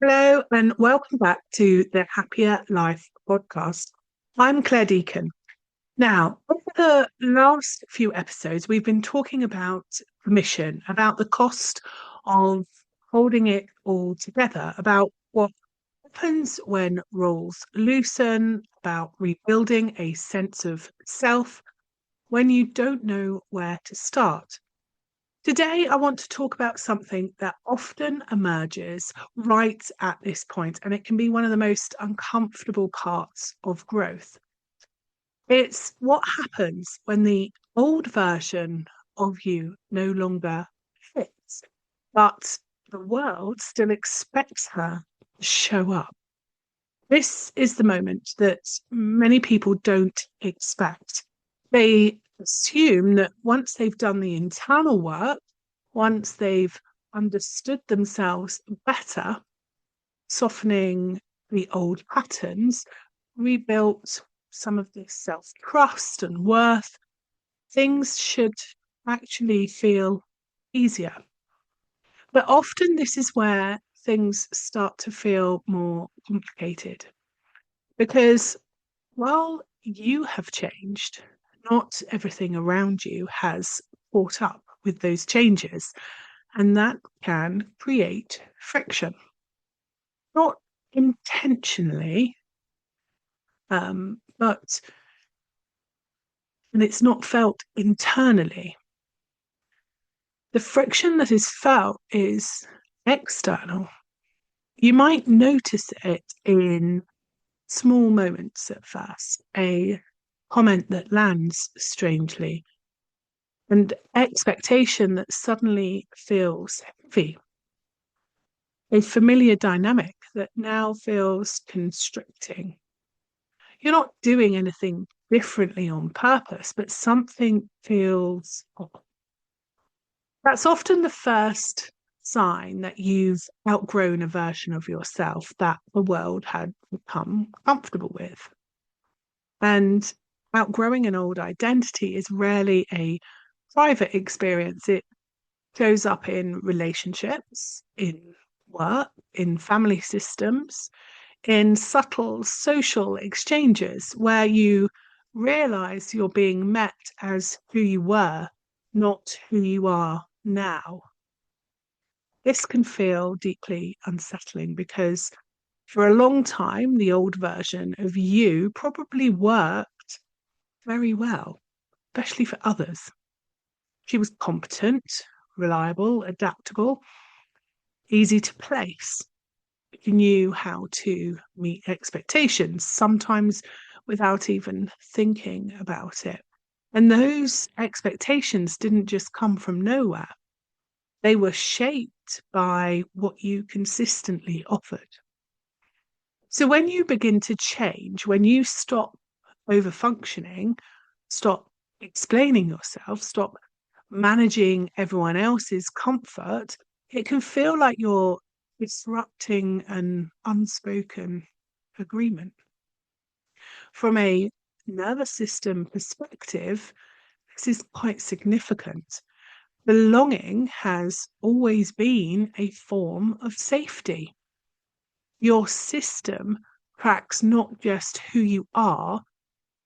Hello and welcome back to the Happya Life Podcast. I'm Clare Deacon. Now, over the last few episodes, we've been talking about permission, about the cost of holding it all together, about what happens when roles loosen, about rebuilding a sense of self when you don't know where to start. Today, I want to talk about something that often emerges right at this point, and it can be one of the most uncomfortable parts of growth. It's what happens when the old version of you no longer fits, but the world still expects her to show up. This is the moment that many people don't expect. They assume that once they've done the internal work, once they've understood themselves better, softening the old patterns, rebuilt some of this self-trust and worth, things should actually feel easier. But often this is where things start to feel more complicated because while you have changed, not everything around you has caught up with those changes, and that can create friction. Not intentionally, but and it's not felt internally. The friction that is felt is external. You might notice it in small moments at first, a comment that lands strangely, and expectation that suddenly feels heavy, a familiar dynamic that now feels constricting. You're not doing anything differently on purpose, but something feels off. That's often the first sign that you've outgrown a version of yourself that the world had become comfortable with. And outgrowing an old identity is rarely a private experience. It shows up in relationships, in work, in family systems, in subtle social exchanges where you realize you're being met as who you were, not who you are now. This can feel deeply unsettling because for a long time, the old version of you probably worked very well, especially for others. She was competent, reliable, adaptable, easy to place. She knew how to meet expectations, sometimes without even thinking about it. And those expectations didn't just come from nowhere. They were shaped by what you consistently offered. So when you begin to change, when you stop over functioning, stop explaining yourself, stop managing everyone else's comfort, it can feel like you're disrupting an unspoken agreement. From a nervous system perspective, this is quite significant. Belonging has always been a form of safety. Your system tracks not just who you are,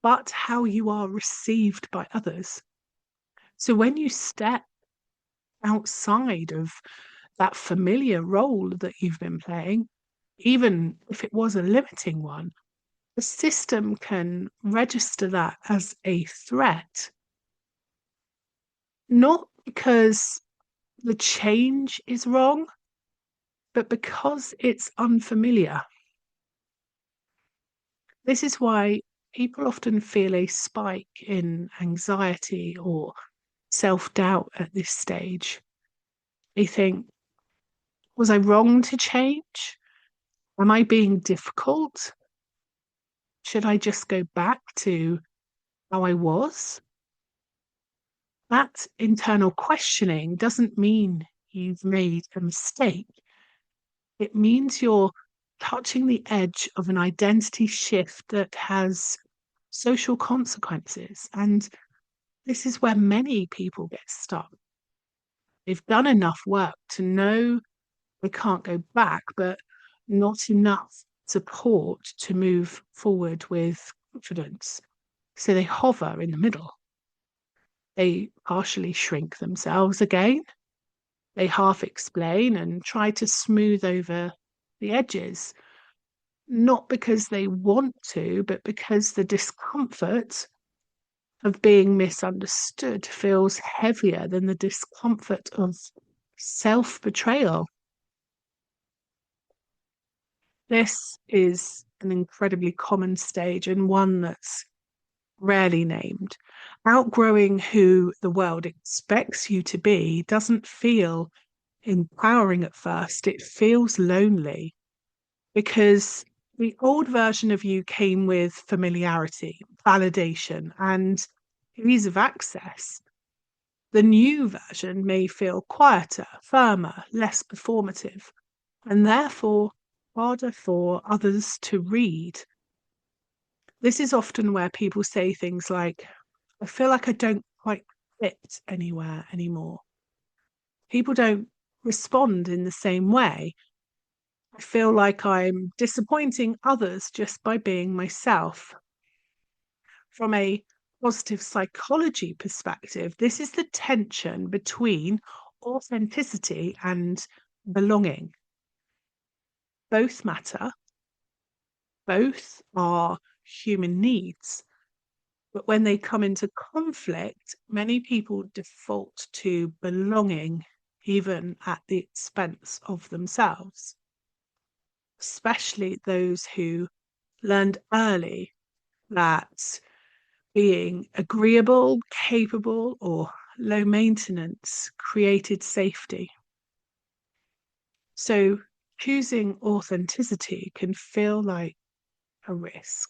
but how you are received by others. So when you step outside of that familiar role that you've been playing, even if it was a limiting one, the system can register that as a threat, not because the change is wrong, but because it's unfamiliar. This is why people often feel a spike in anxiety or self doubt at this stage. They think, was I wrong to change? Am I being difficult? Should I just go back to how I was? That internal questioning doesn't mean you've made a mistake. It means you're touching the edge of an identity shift that has social consequences. And this is where many people get stuck. They've done enough work to know they can't go back, but not enough support to move forward with confidence. So they hover in the middle. They partially shrink themselves again. They half explain and try to smooth over the edges, not because they want to, but because the discomfort of being misunderstood feels heavier than the discomfort of self-betrayal. This is an incredibly common stage and one that's rarely named. Outgrowing who the world expects you to be doesn't feel empowering at first. It feels lonely because the old version of you came with familiarity, validation, and ease of access. The new version may feel quieter, firmer, less performative, and therefore harder for others to read. This is often where people say things like, I feel like I don't quite fit anywhere anymore. People don't respond in the same way. I feel like I'm disappointing others just by being myself. From a positive psychology perspective, this is the tension between authenticity and belonging. Both matter, both are human needs. But when they come into conflict, many people default to belonging, even at the expense of themselves, especially those who learned early that being agreeable, capable, or low maintenance created safety. So choosing authenticity can feel like a risk.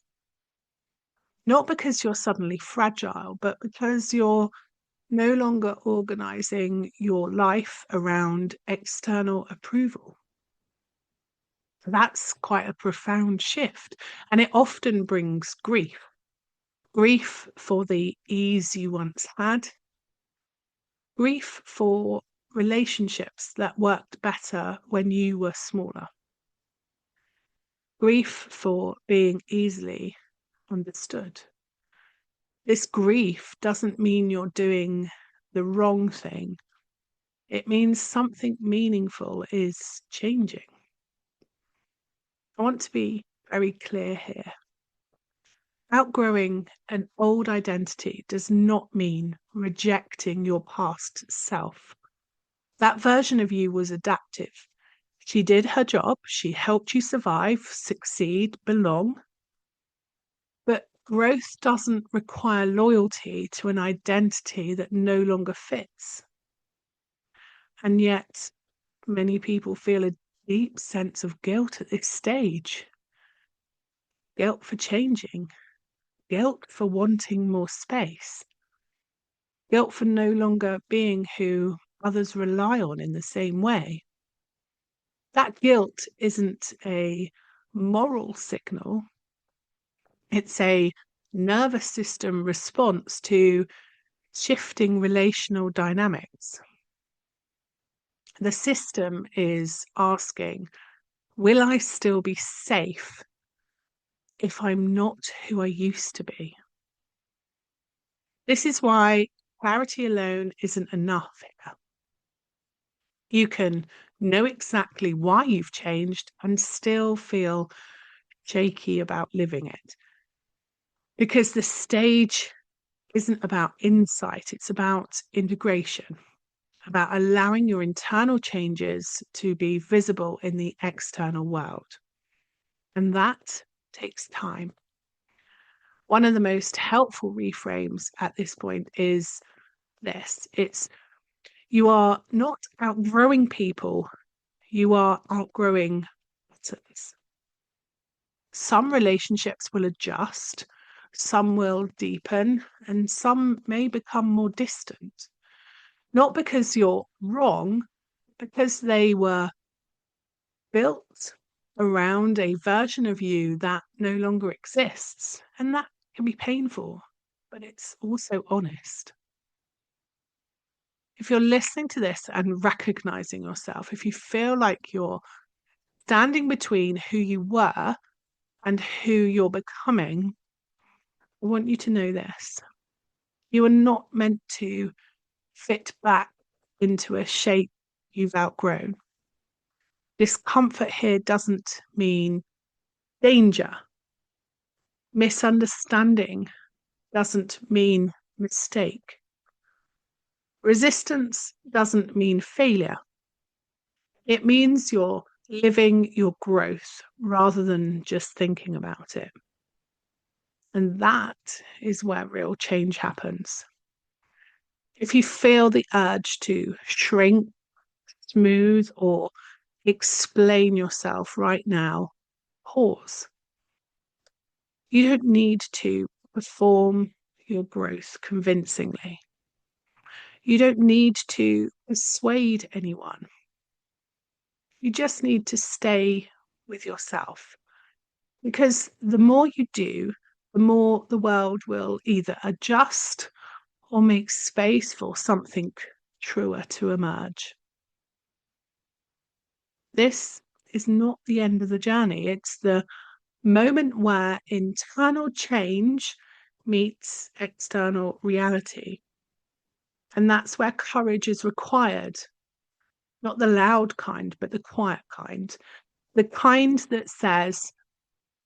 Not because you're suddenly fragile, but because you're no longer organizing your life around external approval. That's quite a profound shift, and it often brings grief. Grief for the ease you once had, grief for relationships that worked better when you were smaller, grief for being easily understood. This grief doesn't mean you're doing the wrong thing. It means something meaningful is changing. I want to be very clear here. Outgrowing an old identity does not mean rejecting your past self. That version of you was adaptive. She did her job, she helped you survive, succeed, belong. But growth doesn't require loyalty to an identity that no longer fits. And yet, many people feel a deep sense of guilt at this stage. Guilt for changing, guilt for wanting more space, guilt for no longer being who others rely on in the same way. That guilt isn't a moral signal, it's a nervous system response to shifting relational dynamics. The system is asking, will I still be safe if I'm not who I used to be? This is why clarity alone isn't enough here. You can know exactly why you've changed and still feel shaky about living it. Because the stage isn't about insight, it's about integration, about allowing your internal changes to be visible in the external world. And that takes time. One of the most helpful reframes at this point is this. It's you are not outgrowing people, you are outgrowing patterns. Some relationships will adjust, some will deepen, and some may become more distant. Not because you're wrong, because they were built around a version of you that no longer exists. And that can be painful, but it's also honest. If you're listening to this and recognizing yourself, if you feel like you're standing between who you were and who you're becoming, I want you to know this. You are not meant to fit back into a shape you've outgrown. Discomfort here doesn't mean danger. Misunderstanding doesn't mean mistake. Resistance doesn't mean failure. It means you're living your growth rather than just thinking about it. And that is where real change happens. If you feel the urge to shrink, smooth, or explain yourself right now, pause. You don't need to perform your growth convincingly. You don't need to persuade anyone. You just need to stay with yourself. Because the more you do, the more the world will either adjust or make space for something truer to emerge. This is not the end of the journey. It's the moment where internal change meets external reality. And that's where courage is required. Not the loud kind, but the quiet kind. The kind that says,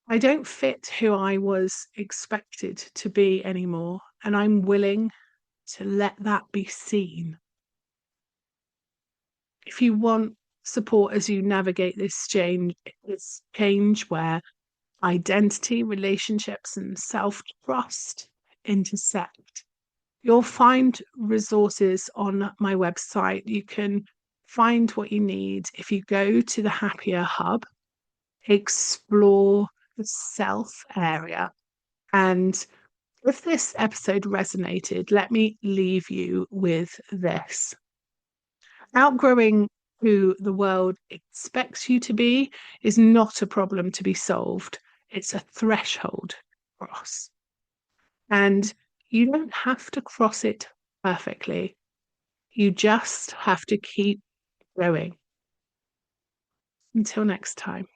I don't fit who I was expected to be anymore, and I'm willing to let that be seen. If you want support as you navigate this change where identity, relationships, and self-trust intersect, you'll find resources on my website. You can find what you need if you go to the Happya Hub, explore the self area. And if this episode resonated, let me leave you with this. Outgrowing who the world expects you to be is not a problem to be solved. It's a threshold to cross. And you don't have to cross it perfectly. You just have to keep going. Until next time.